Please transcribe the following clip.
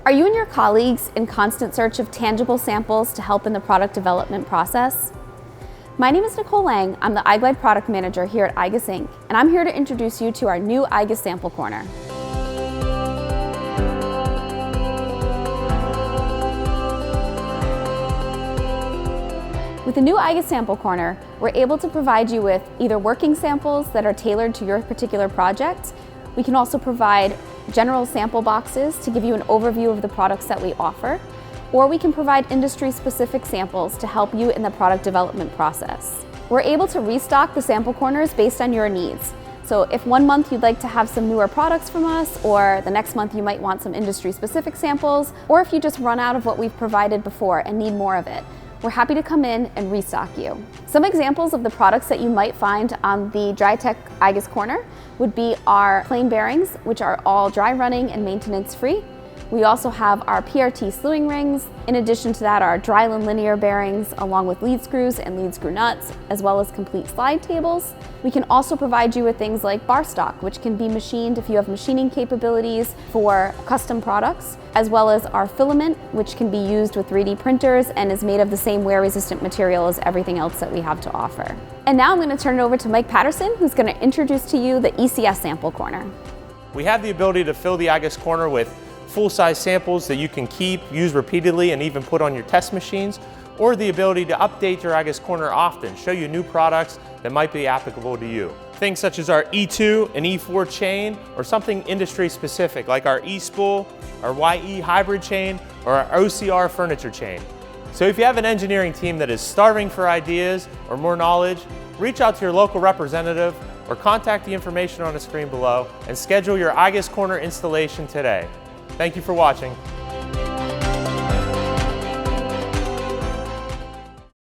Are you and your colleagues in constant search of tangible samples to help in the product development process? My name is Nicole Lang. I'm the iGlide product manager here at igus Inc., and I'm here to introduce you to our new igus sample corner. With the new igus sample corner, we're able to provide you with either working samples that are tailored to your particular project. We can also provide general sample boxes to give you an overview of the products that we offer, or we can provide industry-specific samples to help you in the product development process. We're able to restock the sample corners based on your needs. So if one month you'd like to have some newer products from us, or the next month you might want some industry-specific samples, or if you just run out of what we've provided before and need more of it, we're happy to come in and restock you. Some examples of the products that you might find on the DryTech igus corner would be our plain bearings, which are all dry running and maintenance free. We also have our PRT slewing rings. In addition to that, our Dryland linear bearings, along with lead screws and lead screw nuts, as well as complete slide tables. We can also provide you with things like bar stock, which can be machined if you have machining capabilities for custom products, as well as our filament, which can be used with 3D printers and is made of the same wear-resistant material as everything else that we have to offer. And now I'm going to turn it over to Mike Patterson, who's going to introduce to you the ECS sample corner. We have the ability to fill the igus corner with full-size samples that you can keep, use repeatedly, and even put on your test machines, or the ability to update your igus corner often, show you new products that might be applicable to you. Things such as our E2 and E4 chain, or something industry specific like our E-spool, our YE hybrid chain, or our OCR furniture chain. So if you have an engineering team that is starving for ideas or more knowledge, reach out to your local representative or contact the information on the screen below and schedule your igus corner installation today. Thank you for watching.